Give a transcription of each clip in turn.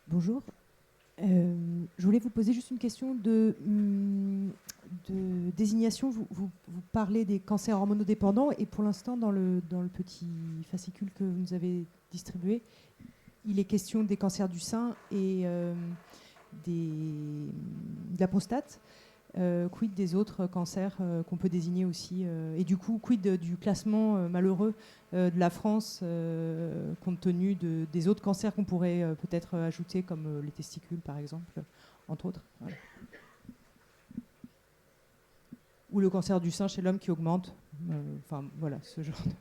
Bonjour. Je voulais vous poser juste une question de désignation. Vous parlez des cancers hormonodépendants et pour l'instant, dans le petit fascicule que vous nous avez distribué, il est question des cancers du sein et de la prostate. Quid des autres cancers qu'on peut désigner aussi et du coup, quid du classement malheureux de la France compte tenu des autres cancers qu'on pourrait peut-être ajouter comme les testicules par exemple, entre autres. Voilà. Ou le cancer du sein chez l'homme qui augmente. Enfin voilà, ce genre de...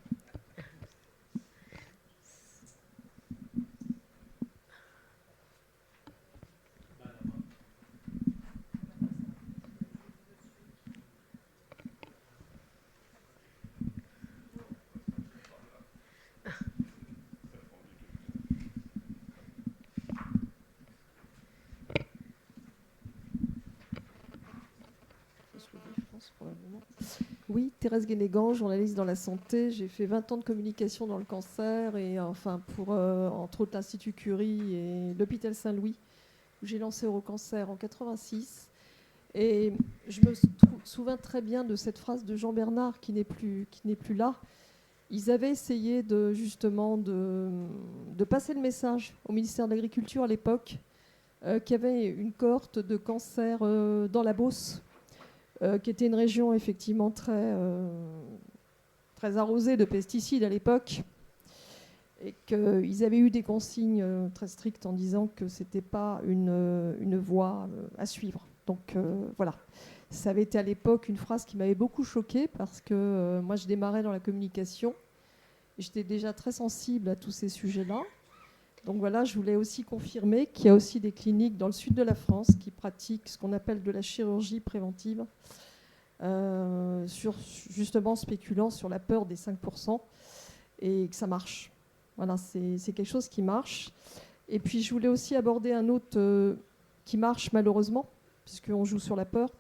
Oui, Thérèse Guénégan, journaliste dans la santé. J'ai fait 20 ans de communication dans le cancer et enfin pour entre autres l'Institut Curie et l'hôpital Saint-Louis où j'ai lancé Eurocancer en 86. Et je me souviens très bien de cette phrase de Jean Bernard qui n'est plus là. Ils avaient essayé justement de passer le message au ministère de l'Agriculture à l'époque qu'il y avait une cohorte de cancer dans la Beauce qui était une région effectivement très arrosée de pesticides à l'époque, et qu'ils avaient eu des consignes très strictes en disant que ce n'était pas une voie à suivre. Donc voilà, ça avait été à l'époque une phrase qui m'avait beaucoup choquée parce que moi je démarrais dans la communication, j'étais déjà très sensible à tous ces sujets-là. Donc voilà, je voulais aussi confirmer qu'il y a aussi des cliniques dans le sud de la France qui pratiquent ce qu'on appelle de la chirurgie préventive, justement spéculant sur la peur des 5% et que ça marche. Voilà, c'est quelque chose qui marche. Et puis je voulais aussi aborder un autre qui marche malheureusement, puisqu'on joue sur la peur.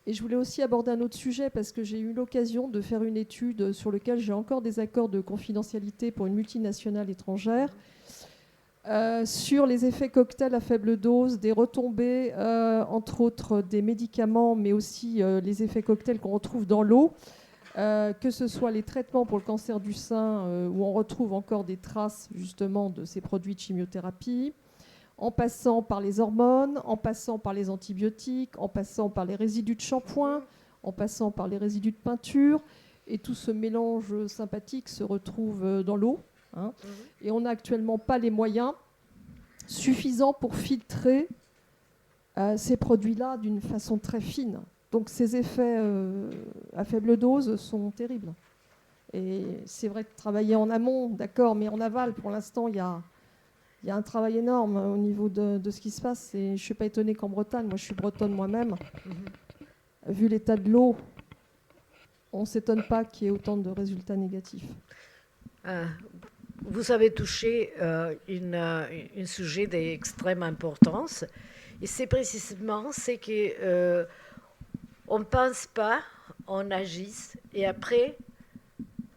Et je voulais aussi aborder un autre sujet parce que j'ai eu l'occasion de faire une étude sur laquelle j'ai encore des accords de confidentialité pour une multinationale étrangère sur les effets cocktails à faible dose, des retombées, entre autres des médicaments, mais aussi les effets cocktails qu'on retrouve dans l'eau, que ce soit les traitements pour le cancer du sein, où on retrouve encore des traces justement de ces produits de chimiothérapie, en passant par les hormones, en passant par les antibiotiques, en passant par les résidus de shampoing, en passant par les résidus de peinture. Et tout ce mélange sympathique se retrouve dans l'eau. Hein. Et on n'a actuellement pas les moyens suffisants pour filtrer ces produits-là d'une façon très fine. Donc ces effets à faible dose sont terribles. Et c'est vrai que travailler en amont, d'accord, mais en aval, pour l'instant, il y a un travail énorme au niveau de ce qui se passe. Et je ne suis pas étonnée qu'en Bretagne, moi je suis bretonne moi-même, vu l'état de l'eau, on ne s'étonne pas qu'il y ait autant de résultats négatifs. Vous avez touché un sujet d'extrême importance. Et c'est précisément ce que on ne pense pas, on agit. Et après,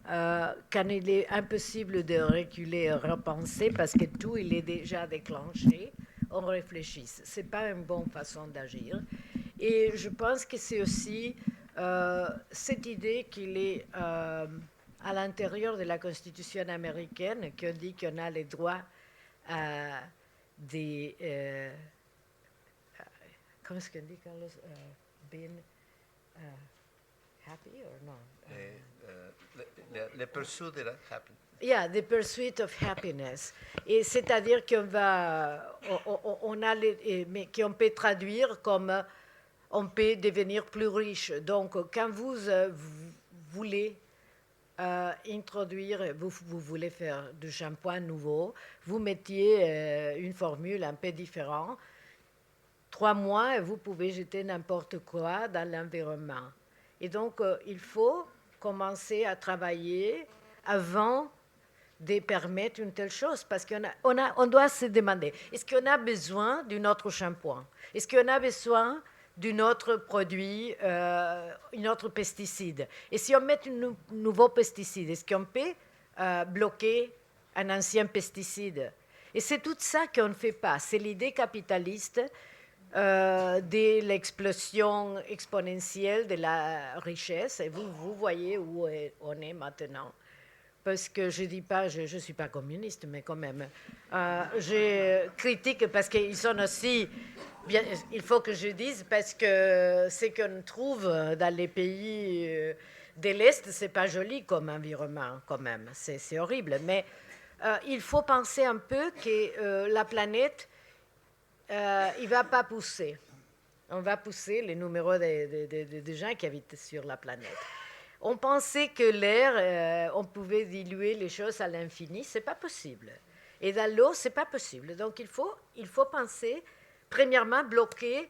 quand il est impossible de reculer et repenser, parce que tout il est déjà déclenché, on réfléchit. Ce n'est pas une bonne façon d'agir. Et je pense que c'est aussi cette idée qu'il est à l'intérieur de la Constitution américaine, qu'on dit qu'on a les droits des... comment est-ce qu'on dit, Carlos? Being happy or no? Le pursuit de la happiness. Yeah, the pursuit of happiness. Et c'est-à-dire on a mais qu'on peut traduire comme on peut devenir plus riche. Donc, quand vous voulez introduire, vous voulez faire du shampoing nouveau, vous mettiez une formule un peu différente. 3 mois, et vous pouvez jeter n'importe quoi dans l'environnement. Et donc, il faut commencer à travailler avant de permettre une telle chose, parce qu'on doit se demander, est-ce qu'on a besoin d'un autre shampoing? Est-ce qu'on a besoin d'un autre produit, un autre pesticide? Et si on met un nouveau pesticide, est-ce qu'on peut bloquer un ancien pesticide? Et c'est tout ça qu'on ne fait pas. C'est l'idée capitaliste de l'explosion exponentielle de la richesse. Et vous voyez où on est maintenant. Parce que je ne dis pas, je ne suis pas communiste, mais quand même, je critique parce qu'ils sont aussi, bien, il faut que je dise, parce que ce qu'on trouve dans les pays de l'Est, ce n'est pas joli comme environnement quand même, c'est horrible. Mais il faut penser un peu que la planète, il ne va pas pousser. On va pousser les numéros de gens qui habitent sur la planète. On pensait que l'air, on pouvait diluer les choses à l'infini. Ce n'est pas possible. Et dans l'eau, ce n'est pas possible. Donc, il faut penser, premièrement, bloquer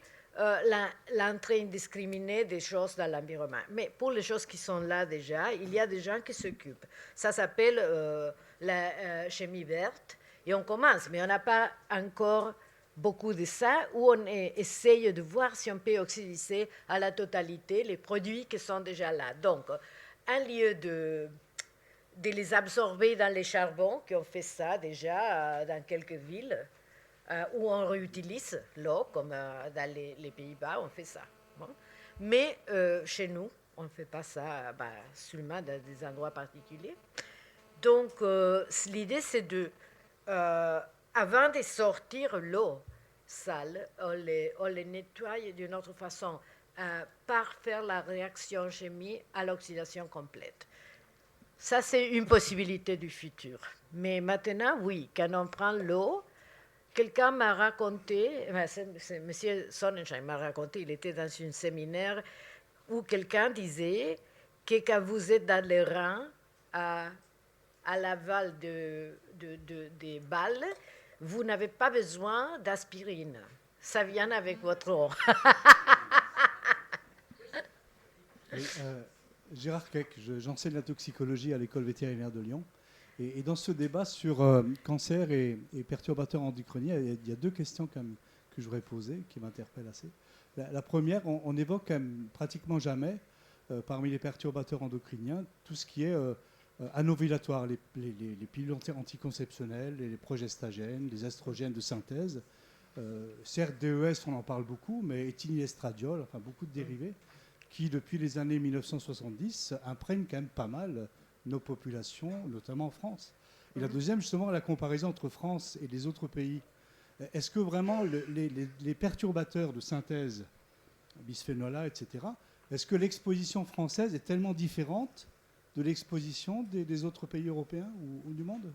l'entrée indiscriminée des choses dans l'environnement. Mais pour les choses qui sont là déjà, il y a des gens qui s'occupent. Ça s'appelle la chimie verte. Et on commence, mais on n'a pas encore beaucoup de ça, où on essaye de voir si on peut oxydiser à la totalité les produits qui sont déjà là. Donc, un lieu de les absorber dans les charbons, qui ont fait ça déjà dans quelques villes, où on réutilise l'eau, comme dans les Pays-Bas, on fait ça. Bon. Mais chez nous, on ne fait pas ça seulement dans des endroits particuliers. Donc, l'idée, c'est de... avant de sortir l'eau sale, on les nettoie d'une autre façon par faire la réaction chimique à l'oxydation complète. Ça, c'est une possibilité du futur. Mais maintenant, oui, quand on prend l'eau, quelqu'un m'a raconté, M. Sonnenschein m'a raconté, il était dans un séminaire où quelqu'un disait que quand vous êtes dans les reins, à l'aval des balles, vous n'avez pas besoin d'aspirine. Ça vient avec votre eau. Gérard Keck, j'enseigne la toxicologie à l'école vétérinaire de Lyon. Et dans ce débat sur cancer et perturbateurs endocriniens, il y a deux questions quand même que je voudrais poser, qui m'interpellent assez. La première, on évoque quand même pratiquement jamais, parmi les perturbateurs endocriniens, tout ce qui est anovulatoire, les pilules anticonceptionnelles, les progestagènes, les estrogènes de synthèse. Certes, DES, on en parle beaucoup, mais éthyliestradiol, enfin beaucoup de dérivés, qui depuis les années 1970 imprègnent quand même pas mal nos populations, notamment en France. Et la deuxième, justement, la comparaison entre France et les autres pays. Est-ce que vraiment les perturbateurs de synthèse, bisphénol A, etc., est-ce que l'exposition française est tellement différente de l'exposition des autres pays européens ou du monde?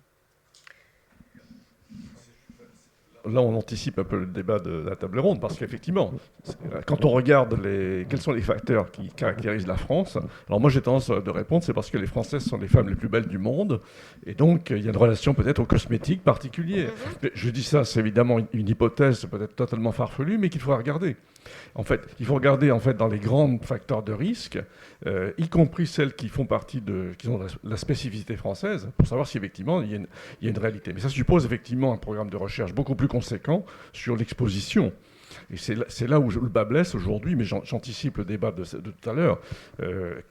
Là, on anticipe un peu le débat de la table ronde, parce qu'effectivement, quand on regarde quels sont les facteurs qui caractérisent la France, alors moi j'ai tendance de répondre, c'est parce que les Françaises sont les femmes les plus belles du monde, et donc il y a une relation peut-être aux cosmétiques particuliers. Mais je dis ça, c'est évidemment une hypothèse peut-être totalement farfelue, mais qu'il faudra regarder. En fait, il faut regarder dans les grands facteurs de risque, y compris celles qui font partie qui ont la spécificité française, pour savoir si effectivement il y a une réalité. Mais ça suppose effectivement un programme de recherche beaucoup plus conséquent sur l'exposition. Et c'est là où le bas blesse aujourd'hui, mais j'anticipe le débat de tout à l'heure.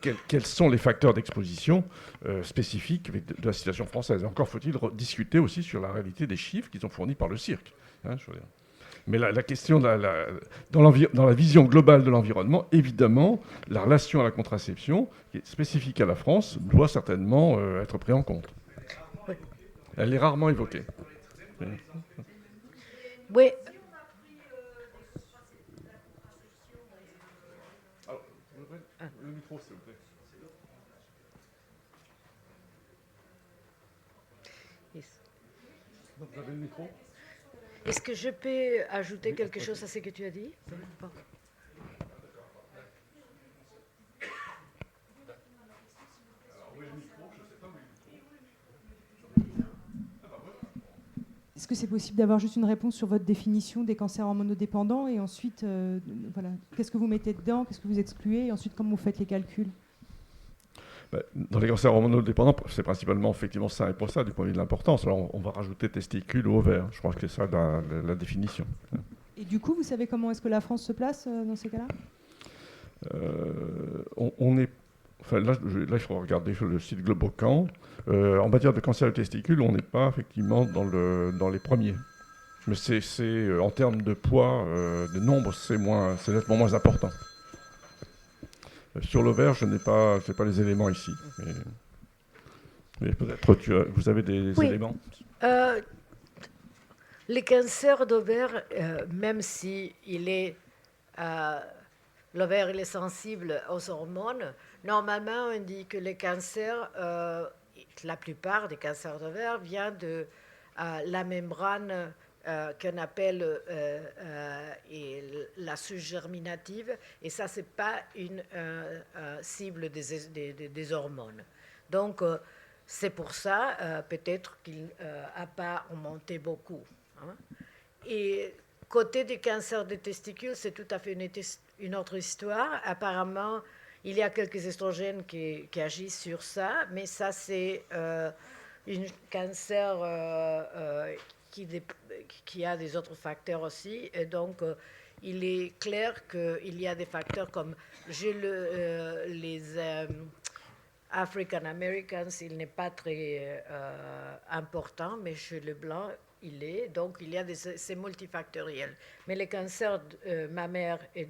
Quels sont les facteurs d'exposition spécifiques de la situation française? Et encore faut-il discuter aussi sur la réalité des chiffres qui sont fournis par le cirque. Hein, je veux dire. Mais la question, dans la vision globale de l'environnement, évidemment, la relation à la contraception, qui est spécifique à la France, doit certainement être prise en compte. Elle est rarement évoquée. Oui. Alors, le micro, s'il vous plaît. Donc, vous avez le micro ? Est-ce que je peux ajouter quelque chose à ce que tu as dit? Bon. Est-ce que c'est possible d'avoir juste une réponse sur votre définition des cancers hormonodépendants et ensuite, voilà, qu'est-ce que vous mettez dedans, qu'est-ce que vous excluez et ensuite comment vous faites les calculs? Dans les cancers hormonodépendants, c'est principalement effectivement ça et pour ça, du point de vue de l'importance. Alors on va rajouter testicules ou ovaires. Je crois que c'est ça la définition. Et du coup, vous savez comment est-ce que la France se place dans ces cas-là? On est Enfin, là, il faut regarder sur le site Globocan. En matière de cancer de testicule, on n'est pas effectivement dans les premiers. Mais en termes de poids, de nombre, c'est nettement moins important. Sur l'ovaire, je n'ai pas les éléments ici. Mais peut-être vous avez des Oui. éléments. Les cancers d'ovaire, même si l'ovaire il est sensible aux hormones, normalement on dit que les cancers, la plupart des cancers d'ovaire viennent de la membrane qu'on appelle la souche germinative, et ça c'est pas une cible des hormones. Donc c'est pour ça peut-être qu'il n'a pas augmenté beaucoup. Hein. Et côté des cancers des testicules, c'est tout à fait une autre histoire. Apparemment, il y a quelques estrogènes qui agissent sur ça, mais ça, c'est un cancer qui a des autres facteurs aussi. Et donc, il est clair qu'il y a des facteurs comme les African Americans, il n'est pas très important, mais chez les Blancs, il est. Donc, c'est multifactoriel. Mais les cancers mammaires et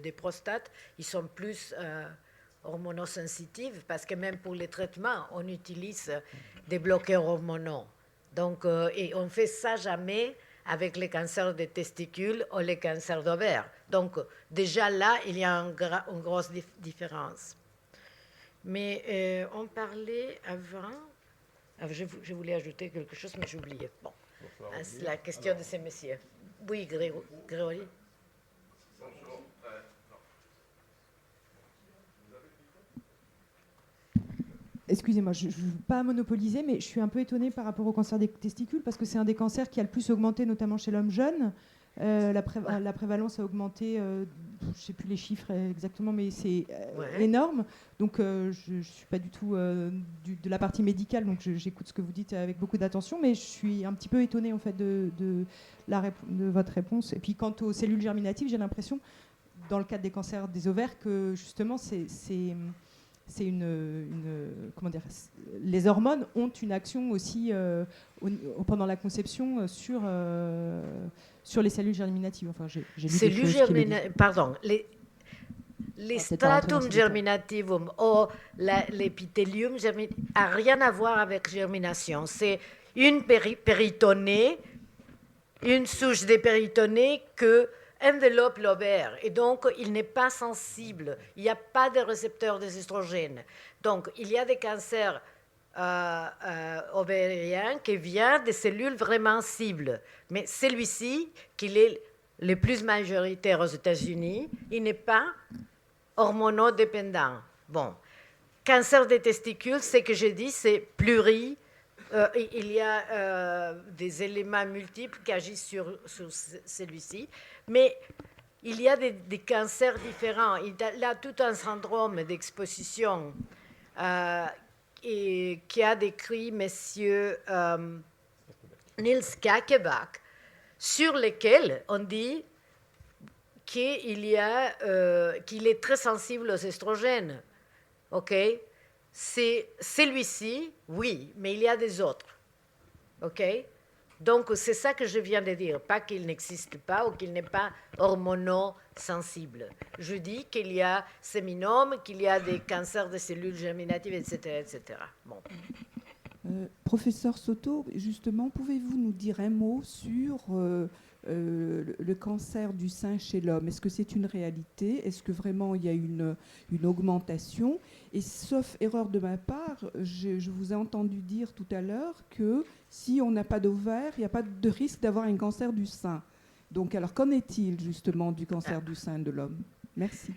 des prostates, ils sont plus hormonosensitifs parce que même pour les traitements, on utilise des bloqueurs hormonaux. Donc, et on ne fait ça jamais avec les cancers des testicules ou les cancers d'ovaires. Donc, déjà là, il y a une grosse différence. Mais on parlait avant... Je voulais ajouter quelque chose, mais j'ai oublié. Bon, c'est la question de ces messieurs. Oui, Grégory. Excusez-moi, je ne veux pas monopoliser, mais je suis un peu étonnée par rapport au cancer des testicules, parce que c'est un des cancers qui a le plus augmenté, notamment chez l'homme jeune. La prévalence a augmenté, je ne sais plus les chiffres exactement, mais c'est énorme. Donc je ne suis pas du tout de la partie médicale, donc j'écoute ce que vous dites avec beaucoup d'attention, mais je suis un petit peu étonnée en fait de votre réponse. Et puis quant aux cellules germinatives, j'ai l'impression, dans le cadre des cancers des ovaires, que justement comment dire, les hormones ont une action aussi pendant la conception sur les cellules germinatives. Enfin, j'ai lu cellules germinatives, pardon, les stratum germinativum ou l'épithélium n'a rien à voir avec germination. C'est une péritonée, une souche des péritonnées que enveloppe l'ovaire, et donc il n'est pas sensible, il n'y a pas de récepteurs des estrogènes. Donc il y a des cancers ovariens qui viennent des cellules vraiment cibles, mais celui-ci, qui est le plus majoritaire aux États-Unis, il n'est pas hormonodépendant. Bon, cancer des testicules, ce que je dis, c'est il y a des éléments multiples qui agissent sur celui-ci, mais il y a des cancers différents. Il y a tout un syndrome d'exposition qui a décrit M. Niels Kakebak, sur lequel on dit qu'il est très sensible aux estrogènes. OK ? C'est celui-ci, oui, mais il y a des autres. OK ? Donc, c'est ça que je viens de dire. Pas qu'il n'existe pas ou qu'il n'est pas hormonosensible. Je dis qu'il y a séminome, qu'il y a des cancers de cellules germinatives, etc. etc. Bon. Professeur Soto, justement, pouvez-vous nous dire un mot sur le cancer du sein chez l'homme? Est-ce que c'est une réalité? Est-ce que vraiment il y a une augmentation? Et sauf erreur de ma part, je vous ai entendu dire tout à l'heure que si on n'a pas d'ovaire, il n'y a pas de risque d'avoir un cancer du sein. Donc alors qu'en est-il justement du cancer du sein de l'homme? Merci.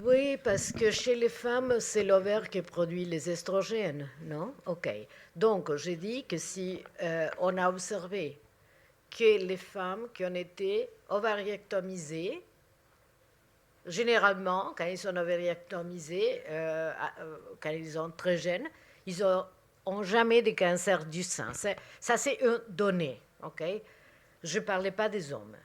Oui, parce que chez les femmes, c'est l'ovaire qui produit les estrogènes, non? OK. Donc, j'ai dit que si on a observé que les femmes qui ont été ovariectomisées, généralement, quand ils sont ovariectomisés, quand ils sont très jeunes, ils n'ont jamais de cancer du sein. Ça, c'est une donnée. OK? Je ne parlais pas des hommes.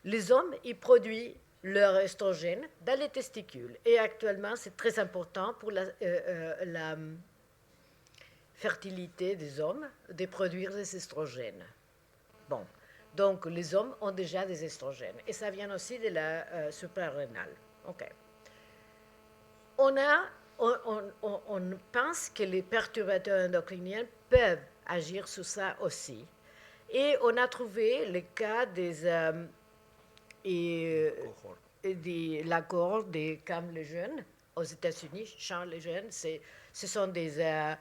Les hommes, ils produisent leur estrogène dans les testicules. Et actuellement, c'est très important pour la fertilité des hommes de produire des estrogènes. Bon, donc les hommes ont déjà des estrogènes et ça vient aussi de la suprarénale. Ok. On pense que les perturbateurs endocriniens peuvent agir sur ça aussi. Et on a trouvé le cas de la cohorte des Camp Lejeune aux États-Unis. Camp Lejeune, ce sont des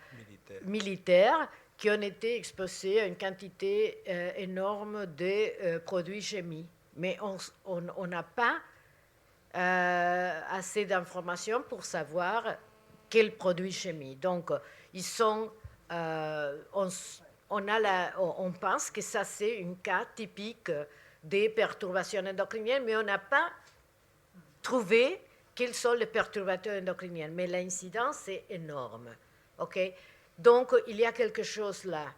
militaires qui ont été exposés à une quantité énorme de produits chimiques. Mais on n'a pas assez d'informations pour savoir quels produits chimiques. Donc, ils sont, on pense que ça, c'est un cas typique des perturbations endocriniennes, mais on n'a pas trouvé quels sont les perturbateurs endocriniens. Mais l'incidence est énorme. Okay? Donc, il y a quelque chose là.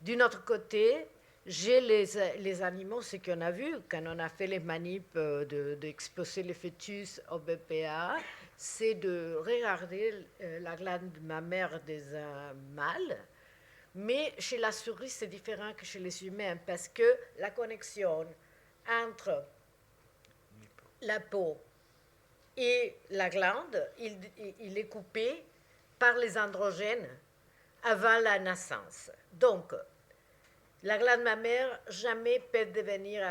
D'un autre côté, j'ai les animaux, ce qu'on a vu quand on a fait les manips d'exposer les fœtus au BPA, c'est de regarder la glande mammaire des mâles. Mais chez la souris, c'est différent que chez les humains parce que la connexion entre la peau et la glande, il est coupé par les androgènes avant la naissance. Donc, la glande mammaire jamais peut devenir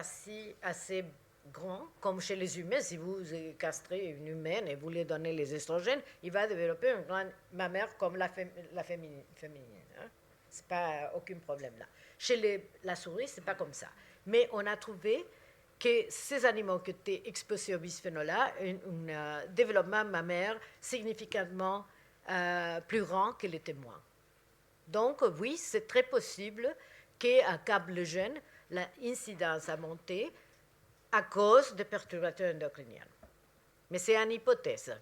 assez grand comme chez les humains. Si vous castrez une humaine et vous lui donnez les estrogènes, il va développer une glande mammaire comme la féminine. Hein? C'est pas aucun problème là. Chez la souris, c'est pas comme ça. Mais on a trouvé que ces animaux qui étaient exposés au bisphénol A ont un développement mammaire significativement plus grand que les témoins. Donc, oui, c'est très possible qu'à Camp Lejeune, l'incidence a monté à cause des perturbateurs endocriniens. Mais c'est une hypothèse.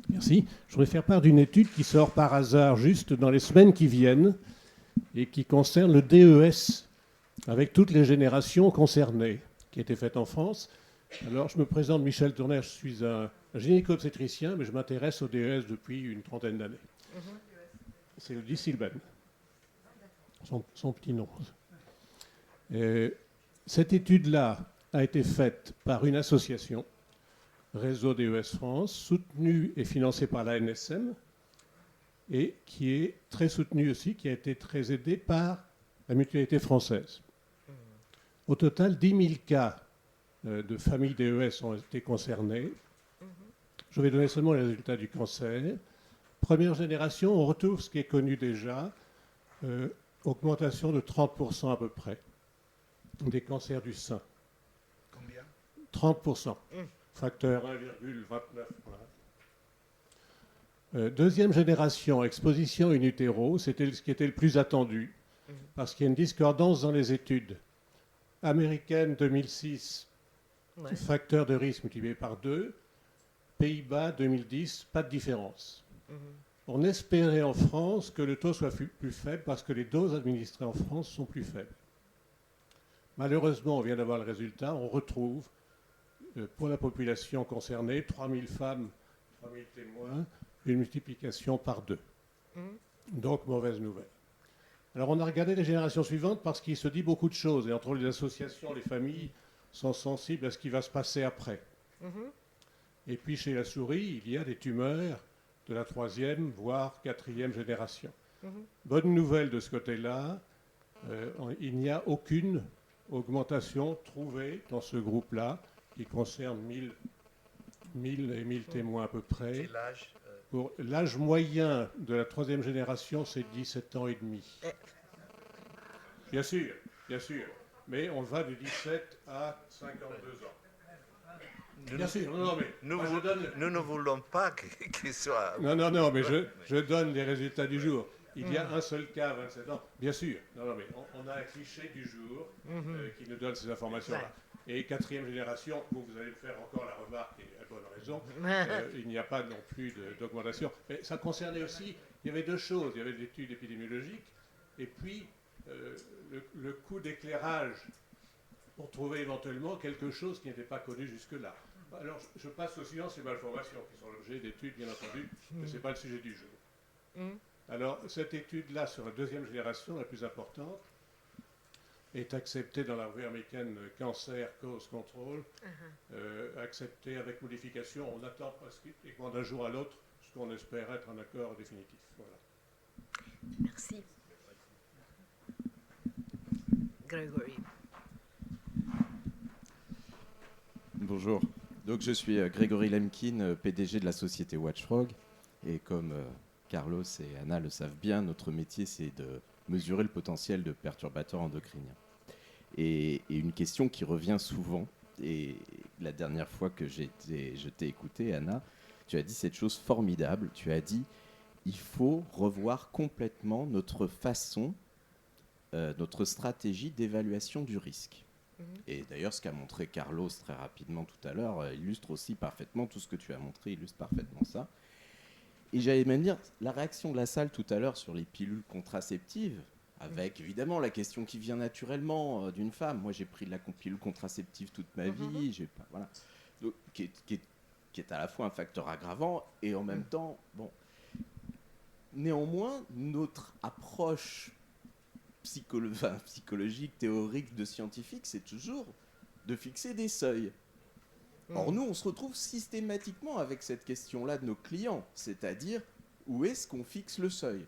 Merci. Je voudrais faire part d'une étude qui sort par hasard juste dans les semaines qui viennent et qui concerne le DES, avec toutes les générations concernées, qui a été faite en France. Alors, je me présente Michel Tourner, je suis un gynéco-obstétricien, mais je m'intéresse au DES depuis une trentaine d'années. C'est le Disilben, son petit nom. Cette étude-là a été faite par une association, Réseau DES France, soutenue et financée par la NSM, et qui est très soutenue aussi, qui a été très aidée par la Mutualité française. Au total, 10 000 cas de familles DES ont été concernés. Je vais donner seulement les résultats du cancer. Première génération, on retrouve ce qui est connu déjà, augmentation de 30% à peu près des cancers du sein. Combien? 30%. Facteur 1,29. Deuxième génération, exposition in utero, c'était ce qui était le plus attendu, parce qu'il y a une discordance dans les études. Américaine 2006, facteur de risque multiplié par 2. Pays-Bas 2010, pas de différence. On espérait en France que le taux soit plus faible parce que les doses administrées en France sont plus faibles. Malheureusement, on vient d'avoir le résultat, on retrouve pour la population concernée, 3000 femmes, 3000 témoins, une multiplication par 2. Donc, mauvaise nouvelle. Alors, on a regardé les générations suivantes parce qu'il se dit beaucoup de choses. Et entre les associations, les familles sont sensibles à ce qui va se passer après. Et puis, chez la souris, il y a des tumeurs de la 3e, voire 4e génération. Bonne nouvelle de ce côté-là, il n'y a aucune augmentation trouvée dans ce groupe-là, qui concerne 1000 témoins à peu près. Et l'âge Pour l'âge moyen de la 3e génération, c'est 17 ans et demi. Bien sûr, bien sûr. Mais on va de 17 à 52 ans. Bien sûr, non, mais nous ne voulons pas qu'il soit... Non, mais je donne les résultats du jour. Il y a un seul cas à 27 ans. Bien sûr. Non, mais on a un cliché du jour qui nous donne ces informations-là. Et 4e génération, vous allez me faire encore la remarque, et à bonne raison, il n'y a pas non plus d'augmentation. Mais ça concernait aussi, il y avait deux choses. Il y avait l'étude épidémiologique, et puis le coût d'éclairage pour trouver éventuellement quelque chose qui n'était pas connu jusque-là. Alors, je passe au silence les malformations, qui sont l'objet d'études, bien entendu, mais ce n'est pas le sujet du jour. Alors, cette étude-là, sur la 2e génération, la plus importante, est acceptée dans la revue américaine Cancer Cause Control, acceptée avec modification. On attend pratiquement d'un jour à l'autre ce qu'on espère être un accord définitif. Voilà. Merci. Grégory. Bonjour. Donc, je suis Grégory Lemkin, PDG de la société Watchfrog. Et comme Carlos et Anna le savent bien, notre métier, c'est de mesurer le potentiel de perturbateurs endocriniens. Et une question qui revient souvent, et la dernière fois que je t'ai écouté, Anna, tu as dit cette chose formidable. Tu as dit, il faut revoir complètement notre façon, notre stratégie d'évaluation du risque. Et d'ailleurs, ce qu'a montré Carlos très rapidement tout à l'heure illustre aussi parfaitement tout ce que tu as montré, illustre parfaitement ça. Et j'allais même dire, la réaction de la salle tout à l'heure sur les pilules contraceptives, avec évidemment la question qui vient naturellement d'une femme. Moi, j'ai pris de la pilule contraceptive toute ma vie, j'ai pas, voilà. Donc, qui est à la fois un facteur aggravant et en même temps, bon. Néanmoins, notre approche psychologique, théorique, de scientifique, c'est toujours de fixer des seuils. Or, nous, on se retrouve systématiquement avec cette question-là de nos clients, c'est-à-dire où est-ce qu'on fixe le seuil.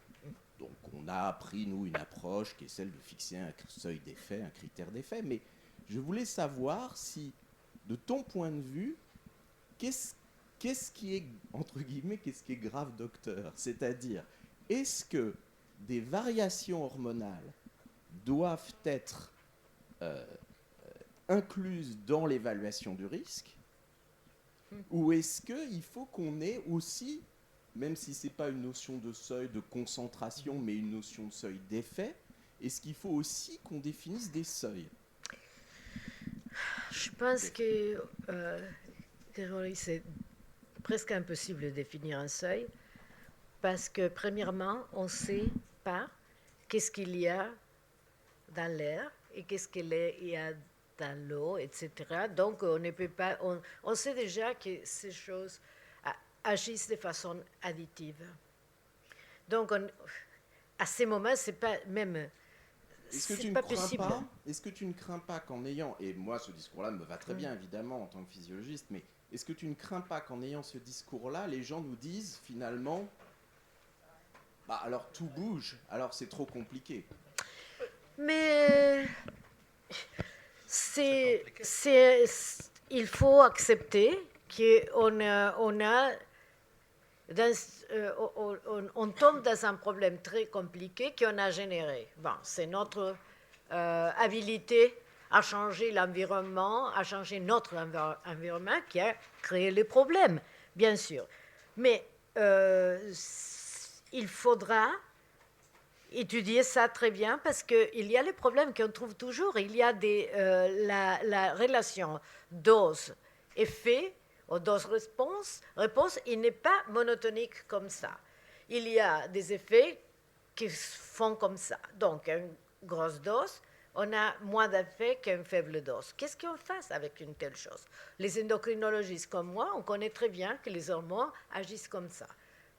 Donc, on a appris, nous, une approche qui est celle de fixer un seuil d'effet, un critère d'effet, mais je voulais savoir si, de ton point de vue, qu'est-ce qui est, entre guillemets, qu'est-ce qui est grave, docteur ? C'est-à-dire, est-ce que des variations hormonales doivent être incluses dans l'évaluation du risque, ou est-ce qu'il faut qu'on ait aussi, même si ce n'est pas une notion de seuil de concentration, mais une notion de seuil d'effet, est-ce qu'il faut aussi qu'on définisse des seuils ? Je pense que c'est presque impossible de définir un seuil, parce que premièrement, on ne sait pas qu'est-ce qu'il y a dans l'air et qu'est-ce qu'il y a dans l'eau, etc. Donc, on ne peut pas. On sait déjà que ces choses agissent de façon additive. Donc, à ces moments, c'est pas même. C'est pas possible. Est-ce que tu ne crains pas qu'en ayant, et moi ce discours-là me va très bien évidemment en tant que physiologiste, mais est-ce que tu ne crains pas qu'en ayant ce discours-là, les gens nous disent finalement, bah alors tout bouge, alors c'est trop compliqué. Mais il faut accepter on tombe dans un problème très compliqué qu'on a généré. Bon, c'est notre habilité à changer l'environnement, à changer notre environnement qui a créé les problèmes, bien sûr. Mais il faudra étudier ça très bien parce qu'il y a les problèmes qu'on trouve toujours. Il y a la relation dose-effet, ou dose-réponse, il n'est pas monotonique comme ça. Il y a des effets qui font comme ça. Donc, une grosse dose, on a moins d'effets qu'une faible dose. Qu'est-ce qu'on fait avec une telle chose ? Les endocrinologistes comme moi, on connaît très bien que les hormones agissent comme ça.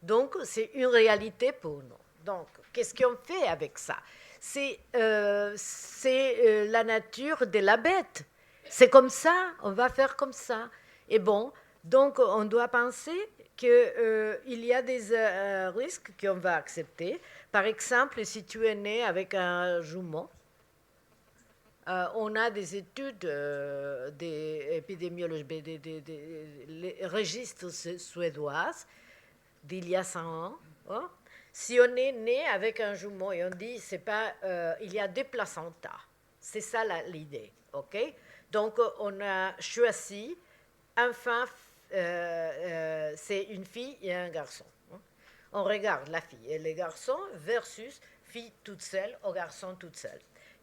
Donc, c'est une réalité pour nous. Donc, qu'est-ce qu'on fait avec ça ? C'est la nature de la bête. C'est comme ça, on va faire comme ça. Et bon, donc on doit penser qu'il y a des risques qu'on va accepter. Par exemple, si tu es né avec un jumeau, on a des études des épidémiologues, des registres suédoises d'il y a 100 ans. Hein? Si on est né avec un jumeau et on dit il y a deux placentas, c'est ça l'idée, ok ? Donc on a choisi enfin, c'est une fille et un garçon. On regarde la fille et le garçon versus fille toute seule ou garçon toute seule.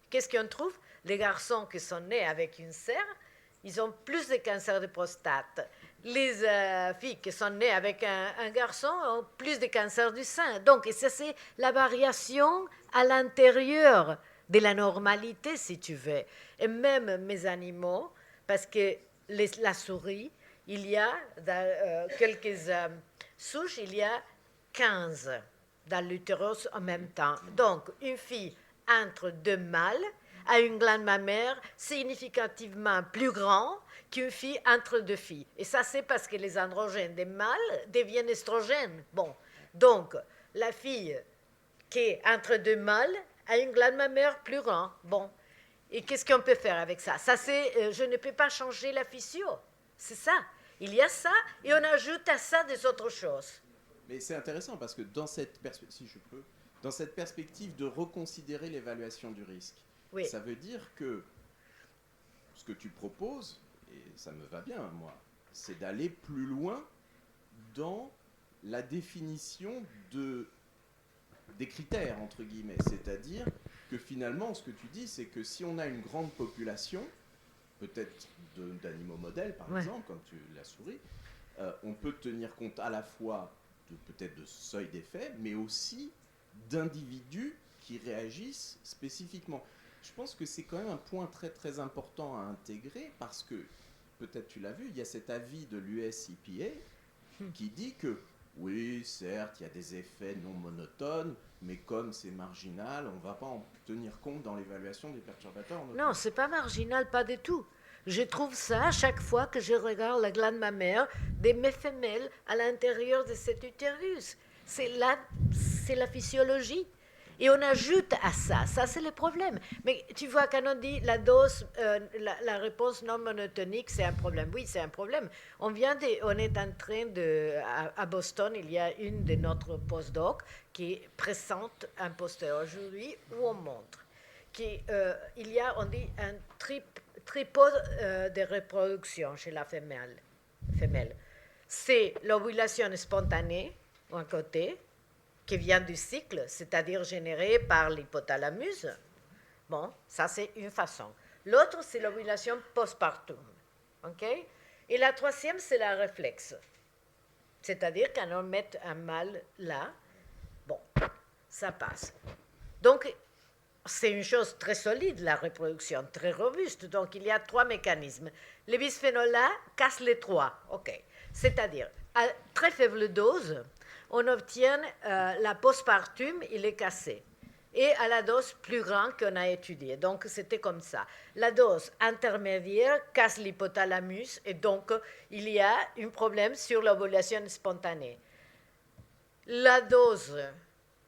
Qu'est-ce qu'on trouve ? Les garçons qui sont nés avec une sœur ils ont plus de cancer de prostate. Les filles qui sont nées avec un garçon ont plus de cancer du sein. Donc, ça, c'est la variation à l'intérieur de la normalité, si tu veux. Et même mes animaux, parce que la souris, il y a dans quelques souches, il y a 15 dans l'utérus en même temps. Donc, une fille entre deux mâles a une glande mammaire significativement plus grande qu'une fille entre deux filles. Et ça, c'est parce que les androgènes des mâles deviennent estrogènes. Bon, donc, la fille qui est entre deux mâles a une glande mammaire plus grande. Bon, et qu'est-ce qu'on peut faire avec ça? Ça, c'est, je ne peux pas changer la physio. C'est ça. Il y a ça, et on ajoute à ça des autres choses. Mais c'est intéressant parce que dans cette perspective, si je peux, dans cette perspective de reconsidérer l'évaluation du risque, oui. Ça veut dire que ce que tu proposes, et ça me va bien, moi, c'est d'aller plus loin dans la définition des critères, entre guillemets. C'est-à-dire que finalement, ce que tu dis, c'est que si on a une grande population, peut-être d'animaux modèles, par exemple, comme la souris, on peut tenir compte à la fois peut-être de seuil d'effet, mais aussi d'individus qui réagissent spécifiquement. Je pense que c'est quand même un point très très important à intégrer parce que, peut-être tu l'as vu, il y a cet avis de l'US EPA qui dit que oui, certes, il y a des effets non monotones, mais comme c'est marginal, on ne va pas en tenir compte dans l'évaluation des perturbateurs. Non, ce n'est pas marginal, pas du tout. Je trouve ça à chaque fois que je regarde la glande mammaire des mes femelles à l'intérieur de cet utérus. C'est la physiologie. Et on ajoute à ça, c'est le problème. Mais tu vois, quand on dit la dose, la réponse non monotonique, c'est un problème. Oui, c'est un problème. On est en train à Boston, il y a une de notre postdoc qui présente un poster aujourd'hui où on montre qu'il y a, on dit, un tripode de reproduction chez la femelle. C'est l'ovulation spontanée, d'un côté, qui vient du cycle, c'est-à-dire générée par l'hypothalamus. Bon, ça c'est une façon. L'autre, c'est l'ovulation postpartum. Okay? Et la troisième, c'est la réflexe. C'est-à-dire quand on met un mâle là, bon, ça passe. Donc, c'est une chose très solide, la reproduction, très robuste. Donc, il y a 3 mécanismes. Les bisphénols A cassent les 3. OK. C'est-à-dire, à très faible dose, on obtient la postpartum, il est cassé. Et à la dose plus grande qu'on a étudiée. Donc, c'était comme ça. La dose intermédiaire casse l'hypothalamus et donc, il y a un problème sur l'ovulation spontanée. La dose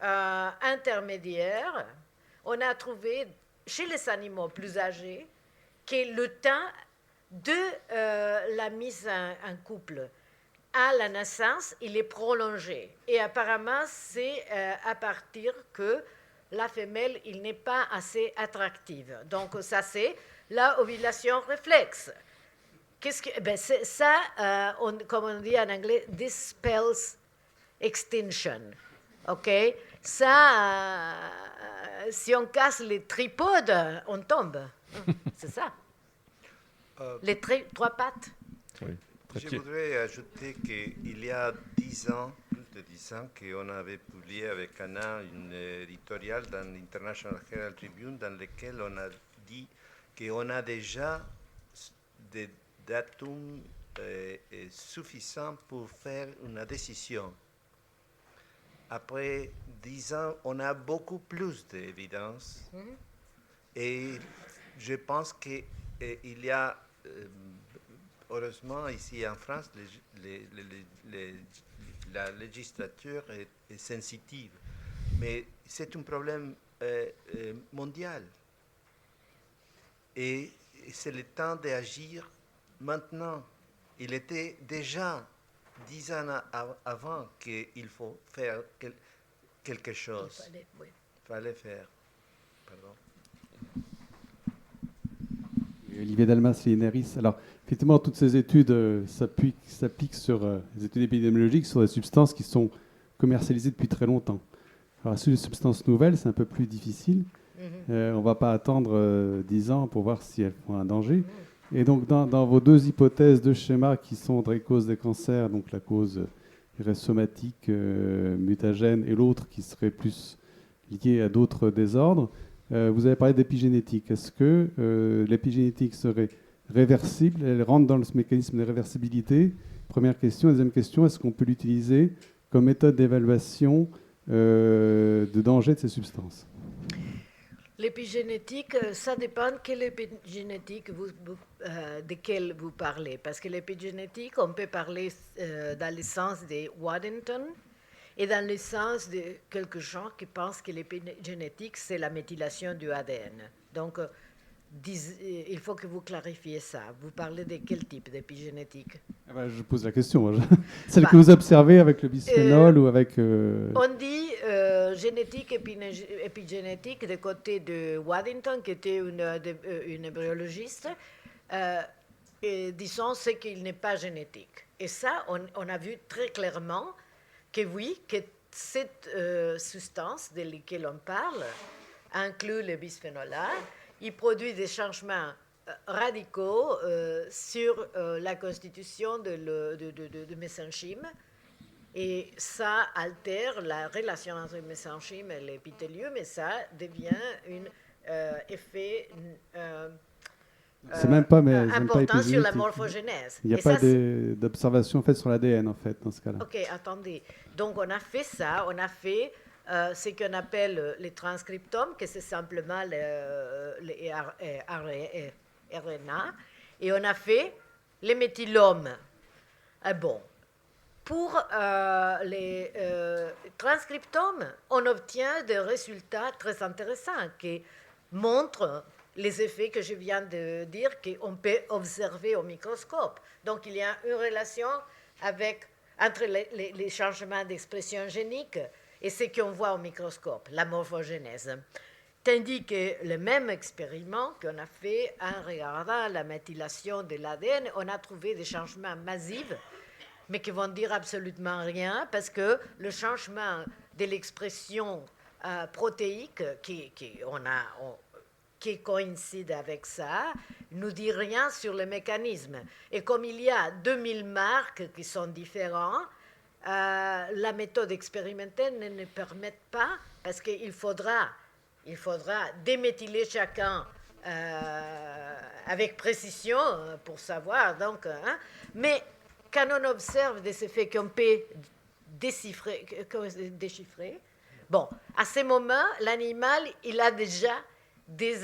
intermédiaire, on a trouvé chez les animaux plus âgés que le temps de la mise en couple à la naissance, il est prolongé. Et apparemment, c'est à partir que la femelle, il n'est pas assez attractive. Donc, ça, c'est la ovulation réflexe. Comme on dit en anglais, this spells extinction. OK? Ça, si on casse les tripodes, on tombe. C'est ça. Les 3 pattes. Oui. Je voudrais ajouter qu'il y a 10 ans, plus de 10 ans, qu'on avait publié avec Anna une éditorial dans l'International Herald Tribune dans lequel on a dit qu'on a déjà des datums suffisants pour faire une décision. Après 10 ans, on a beaucoup plus d'évidence. Et je pense qu'il y a... heureusement, ici en France, la législature est sensitive. Mais c'est un problème mondial. Et c'est le temps d'agir maintenant. Il était déjà 10 ans avant qu'il faut faire quelque chose. Il fallait faire. Pardon. Olivier Dalmas, l'INRIS. Alors, effectivement, toutes ces études s'appliquent sur les études épidémiologiques sur des substances qui sont commercialisées depuis très longtemps. Alors, sur les substances nouvelles, c'est un peu plus difficile. On ne va pas attendre 10 ans pour voir si elles font un danger. Et donc, dans vos deux hypothèses, deux schémas qui sont des causes des cancers, donc la cause somatique, mutagène, et l'autre qui serait plus lié à d'autres désordres, vous avez parlé d'épigénétique. Est-ce que l'épigénétique serait réversible? Elle rentre dans le mécanisme de réversibilité. Première question. Deuxième question, est-ce qu'on peut l'utiliser comme méthode d'évaluation de danger de ces substances? L'épigénétique, ça dépend de quelle épigénétique de quelle vous parlez. Parce que l'épigénétique, on peut parler dans le sens de Waddington et dans le sens de quelques gens qui pensent que l'épigénétique, c'est la méthylation du ADN. Donc, il faut que vous clarifiez ça. Vous parlez de quel type d'épigénétique? Je pose la question. Celle que vous observez avec le bisphénol ou avec... On dit génétique épigénétique du côté de Waddington, qui était une biologiste. Et disons, c'est qu'il n'est pas génétique. Et ça, on a vu très clairement que oui, que cette substance de laquelle on parle inclut le bisphénol A. Il produit des changements radicaux sur la constitution de mésenchyme. Et ça altère la relation entre le mésenchyme et l'épithélium, et ça devient un effet c'est même pas, important sur la morphogénèse. Il n'y a pas d'observation faite sur l'ADN, en fait, dans ce cas-là. Ok, attendez. Donc, on a fait ça. On a fait ce qu'on appelle les transcriptomes, que c'est simplement les RNA. Et on a fait les méthylomes. Bon. Pour les transcriptomes, on obtient des résultats très intéressants qui montrent les effets que je viens de dire qu'on peut observer au microscope. Donc, il y a une relation entre les changements d'expression génique et ce qu'on voit au microscope, la morphogénèse. Tandis que le même expériment qu'on a fait en regardant la méthylation de l'ADN, on a trouvé des changements massifs, mais qui vont dire absolument rien, parce que le changement de l'expression protéique qui coïncide avec ça, ne dit rien sur le mécanisme. Et comme il y a 2000 marques qui sont différentes, la méthode expérimentale ne permet pas, parce qu'il faudra déméthyler chacun avec précision pour savoir. Donc, mais quand on observe des effets qu'on peut déchiffrer, bon, à ce moment, l'animal, il a déjà des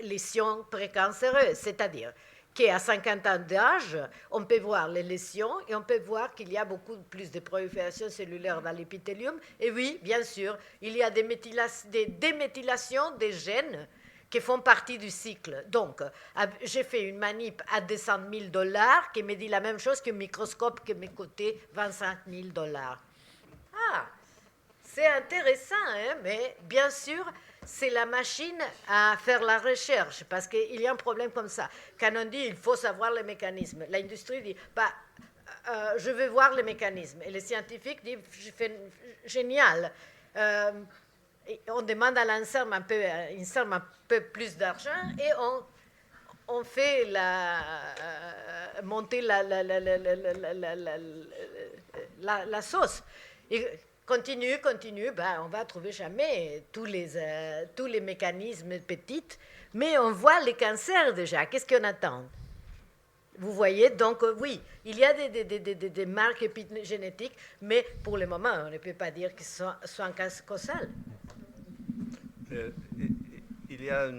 lésions précancéreuses, c'est-à-dire qu'à 50 ans d'âge, on peut voir les lésions et on peut voir qu'il y a beaucoup plus de prolifération cellulaire dans l'épithélium. Et oui, bien sûr, il y a des déméthylations des gènes qui font partie du cycle. Donc, j'ai fait une manip à $200 000 qui me dit la même chose qu'un microscope qui me coûtait $25 000. Ah, c'est intéressant, hein, mais bien sûr, c'est la machine à faire la recherche, parce qu'il y a un problème comme ça. Quand on dit il faut savoir les mécanismes, l'industrie dit je veux voir les mécanismes. Et les scientifiques disent génial. On demande à l'INSERM un peu plus d'argent et on fait monter la sauce. Et continue, on va trouver jamais tous les mécanismes petits, mais on voit les cancers déjà. Qu'est-ce qu'on attend? Vous voyez, donc oui, il y a des marques épigénétiques, mais pour le moment, on ne peut pas dire qu'ils soient causales. Il y a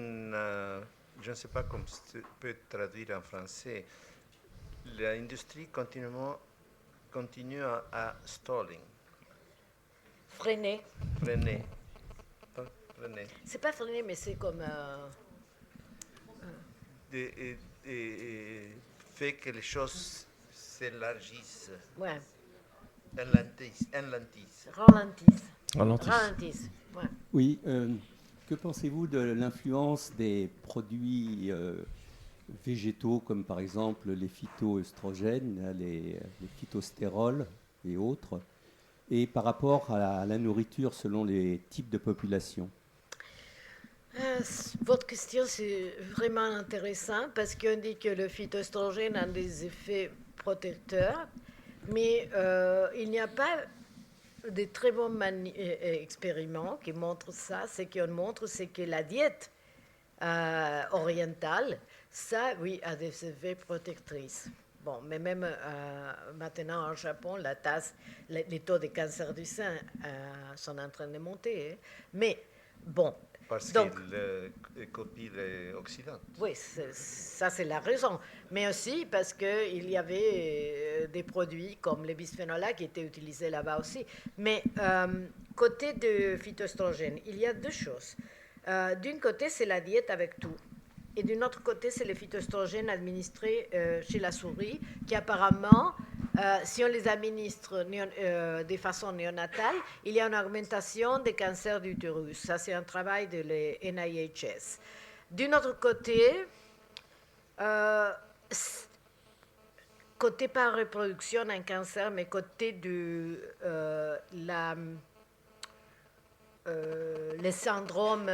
je ne sais pas comment je peux traduire en français, l'industrie continue à stalling. Freiner. Freiner. C'est pas freiner, mais c'est comme... fait que les choses s'élargissent. Ouais. Ralentissent. Ouais. Oui. Que pensez-vous de l'influence des produits végétaux, comme par exemple les phytoœstrogènes, les phytostérols et autres, et par rapport à la nourriture selon les types de population? Votre question, c'est vraiment intéressant parce qu'on dit que le phytoestrogène a des effets protecteurs, mais il n'y a pas de très bons expériments qui montrent ça. Ce qu'on montre, c'est que la diète orientale, ça, oui, a des effets protectrices. Bon, mais même maintenant en Japon, les taux de cancer du sein sont en train de monter. Hein. Mais bon. Parce qu'il copie l'Occident. Oui, ça c'est la raison. Mais aussi parce qu'il y avait des produits comme les bisphénols A qui étaient utilisés là-bas aussi. Mais côté de phytoestrogène, il y a deux choses. D'un côté, c'est la diète avec tout. Et d'un autre côté, c'est les phytoestrogènes administrés chez la souris, qui apparemment, si on les administre de façon néonatale, il y a une augmentation des cancers d'utérus. Ça, c'est un travail de l'NIHS. D'un autre côté, côté par reproduction, un cancer, mais côté de les syndromes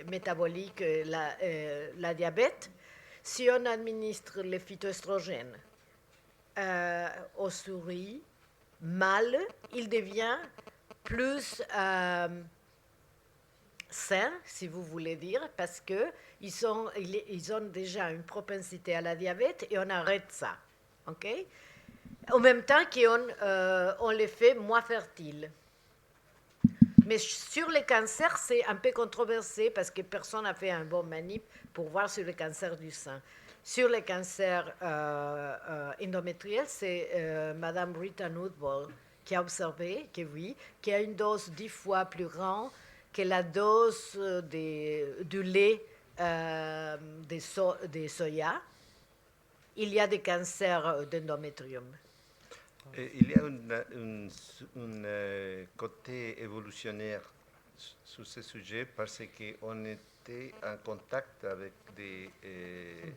métaboliques, la diabète, si on administre les phytoestrogènes aux souris mâles, il devient plus sain, si vous voulez dire, parce qu'ils ont déjà une propensité à la diabète et on arrête ça. Okay? En même temps qu'on les fait moins fertiles. Mais sur les cancers, c'est un peu controversé parce que personne n'a fait un bon manip pour voir sur le cancer du sein. Sur les cancers endométriels, c'est Madame Rita Nuttall qui a observé que oui, qu'il y a une dose 10 fois plus grande que la dose du lait des soya. Il y a des cancers d'endométrium. Il y a un côté évolutionnaire sur ce sujet parce qu'on était en contact avec des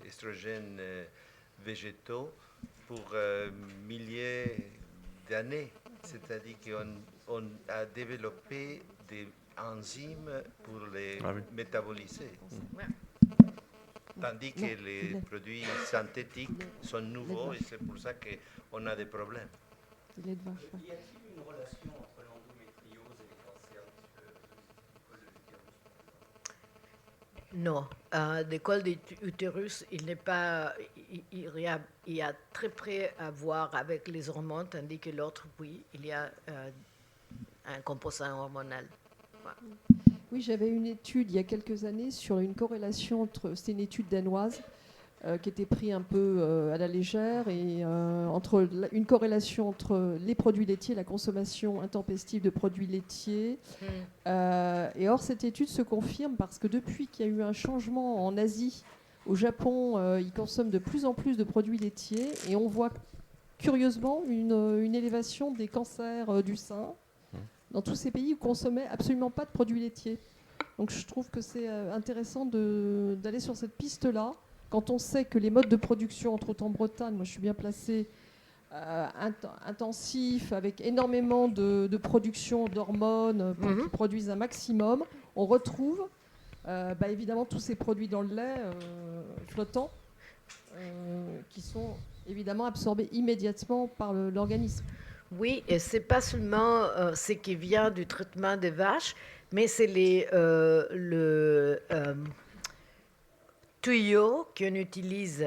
estrogènes végétaux pour milliers d'années. C'est-à-dire qu'on a développé des enzymes pour les métaboliser. Tandis que les produits synthétiques sont nouveaux et c'est pour ça qu'on a des problèmes. Y a-t-il une relation entre l'endométriose et les cancers du col de l'utérus? Non, des cols d'utérus, il y a très près à voir avec les hormones, tandis que l'autre, oui, il y a un composant hormonal. Ouais. Oui, j'avais une étude il y a quelques années sur une corrélation entre, c'était une étude danoise qui était prise un peu à la légère, et une corrélation entre les produits laitiers, la consommation intempestive de produits laitiers. Et or, cette étude se confirme parce que depuis qu'il y a eu un changement en Asie, au Japon, ils consomment de plus en plus de produits laitiers et on voit curieusement une élévation des cancers du sein dans tous ces pays où on ne consommait absolument pas de produits laitiers. Donc je trouve que c'est intéressant d'aller sur cette piste-là, quand on sait que les modes de production, entre autres en Bretagne, moi je suis bien placée, intensifs, avec énormément de production d'hormones qui produisent un maximum, on retrouve évidemment tous ces produits dans le lait flottants qui sont évidemment absorbés immédiatement par l'organisme. Oui, et ce n'est pas seulement ce qui vient du traitement des vaches, mais c'est le tuyau qu'on utilise.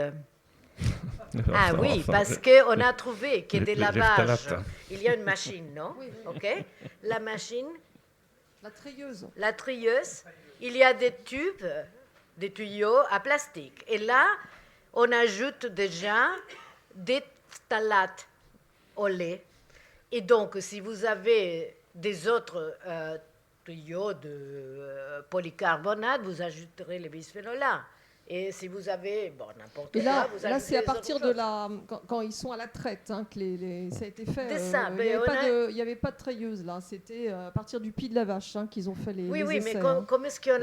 Ah oui, parce qu'on a trouvé que des lavages, il y a une machine, non? Ok. La machine. La trieuse. La trieuse. Il y a des tubes, des tuyaux à plastique. Et là, on ajoute déjà des phtalates au lait. Et donc, si vous avez des autres tuyaux de polycarbonate, vous ajouterez les bisphénols A. Et si vous avez n'importe quoi, vous ajoutez. Là, c'est à partir de quand ils sont à la traite que ça a été fait. Il n'y avait pas de treilleuse là. C'était à partir du pied de la vache qu'ils ont fait les essais. Oui, mais comment est-ce qu'on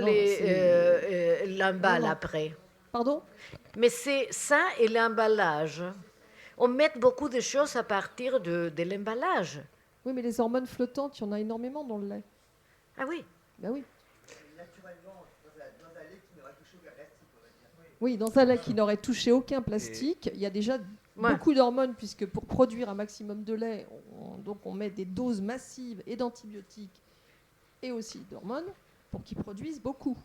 l'emballe après? Pardon? Mais c'est ça et l'emballage. On met beaucoup de choses à partir de l'emballage. Oui, mais les hormones flottantes, il y en a énormément dans le lait. Ah oui? Ben oui. Oui, dans un lait qui n'aurait touché aucun plastique, il y a déjà beaucoup d'hormones, puisque pour produire un maximum de lait, on met des doses massives et d'antibiotiques et aussi d'hormones pour qu'ils produisent beaucoup.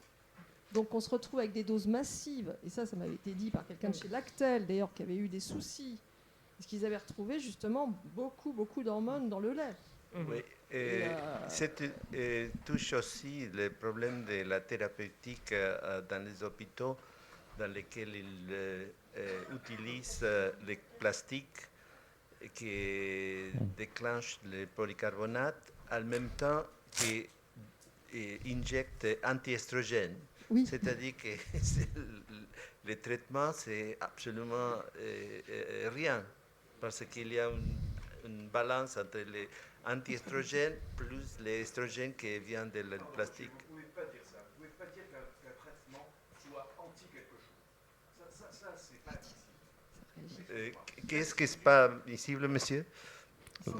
Donc on se retrouve avec des doses massives, et ça m'avait été dit par quelqu'un de chez Lactel, d'ailleurs, qui avait eu des soucis, parce qu'ils avaient retrouvé justement beaucoup d'hormones dans le lait. Oui, touche aussi le problème de la thérapeutique dans les hôpitaux dans lesquels ils utilisent les plastiques qui déclenchent le polycarbonate en même temps qu'ils injectent anti-estrogènes. Oui. C'est-à-dire que le traitement, c'est absolument rien, parce qu'il y a une balance entre les anti-estrogènes plus les estrogènes qui viennent du plastique. Vous ne pouvez pas dire ça. Vous ne pouvez pas dire qu'un traitement soit anti quelque chose. Ça c'est pas visible. Qu'est-ce qui n'est pas visible, monsieur? Vous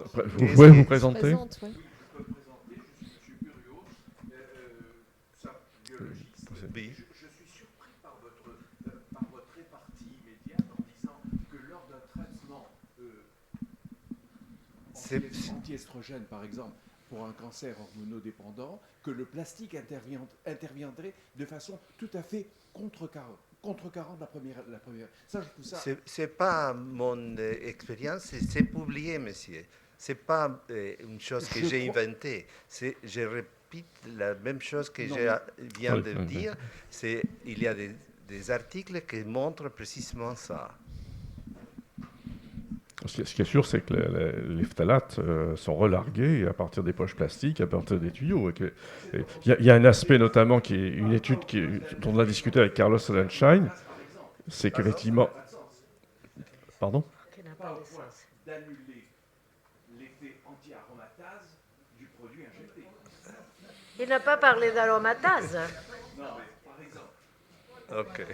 pouvez vous présenter? Oui, je peux me présenter. Je suis M. Uriot, biologiste. Oui. Je suis surpris par votre répartie immédiate en disant que lors d'un traitement anti-estrogène, par exemple, pour un cancer hormonodépendant, que le plastique interviendrait de façon tout à fait contrecarrant la première. Ça, je trouve ça. C'est pas mon expérience, c'est publié, monsieur. C'est pas une chose que j'ai inventée. Je répète la même chose que je viens de dire. Il y a des articles qui montrent précisément ça. Ce qui est sûr, c'est que les phtalates sont relargués à partir des poches plastiques, à partir des tuyaux. Il y a un aspect notamment, qui est une étude dont on a discuté avec Carlos Sonnenschein, c'est qu'effectivement... Pardon ? D'annuler l'effet anti-aromatase du produit injecté. Il n'a pas parlé d'aromatase. Non, mais par exemple. Ok.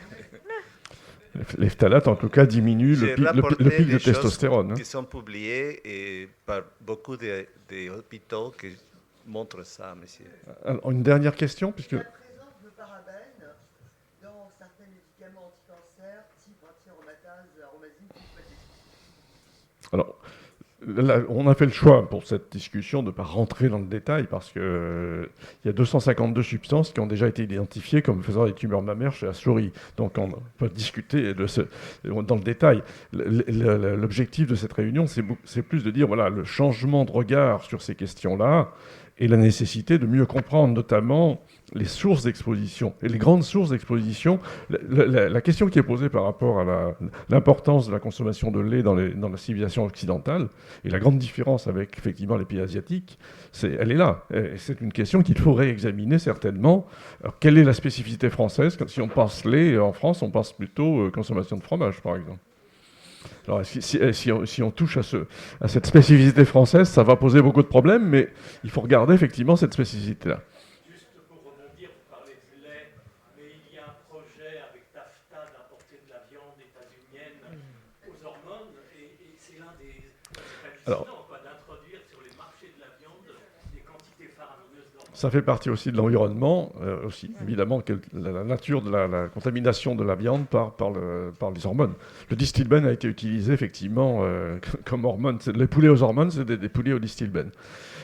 Les phtalates, en tout cas, diminuent le pic de testostérone. Qui sont publiés et par beaucoup d'hôpitaux qui montrent ça, monsieur. Alors, une dernière question, puisque... La présence de parabènes dans certains médicaments anti-cancer, type anti-aromatase, aromazine, Alors, là, on a fait le choix pour cette discussion de ne pas rentrer dans le détail parce qu'il y a 252 substances qui ont déjà été identifiées comme faisant des tumeurs mammaires chez la souris. Donc on peut discuter dans le détail. L'objectif de cette réunion, c'est plus de dire voilà, le changement de regard sur ces questions-là et la nécessité de mieux comprendre notamment les sources d'exposition. Et les grandes sources d'exposition, la question qui est posée par rapport à l'importance de la consommation de lait dans la civilisation occidentale, et la grande différence avec effectivement les pays asiatiques, elle est là. Et c'est une question qu'il faut réexaminer certainement. Alors, quelle est la spécificité française? Si on pense lait en France, on pense plutôt consommation de fromage, par exemple. Alors, si on touche à cette spécificité française, ça va poser beaucoup de problèmes, mais il faut regarder effectivement cette spécificité-là. Juste pour rebondir, vous parlez de lait, mais il y a un projet avec TAFTA d'importer de la viande états-unienne aux hormones, et c'est l'un des hallucinants, d'introduire sur les marchés de la viande des quantités faramineuses d'hormones. Ça fait partie aussi de l'environnement, aussi évidemment, la nature de la contamination de la viande par les hormones. Le distilbène a été utilisé effectivement comme hormone. Les poulets aux hormones, c'est des poulets au distilbène.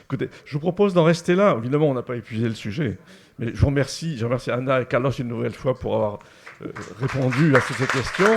Écoutez, je vous propose d'en rester là. Évidemment, on n'a pas épuisé le sujet, mais je remercie Anna et Carlos une nouvelle fois pour avoir répondu à toutes ces questions.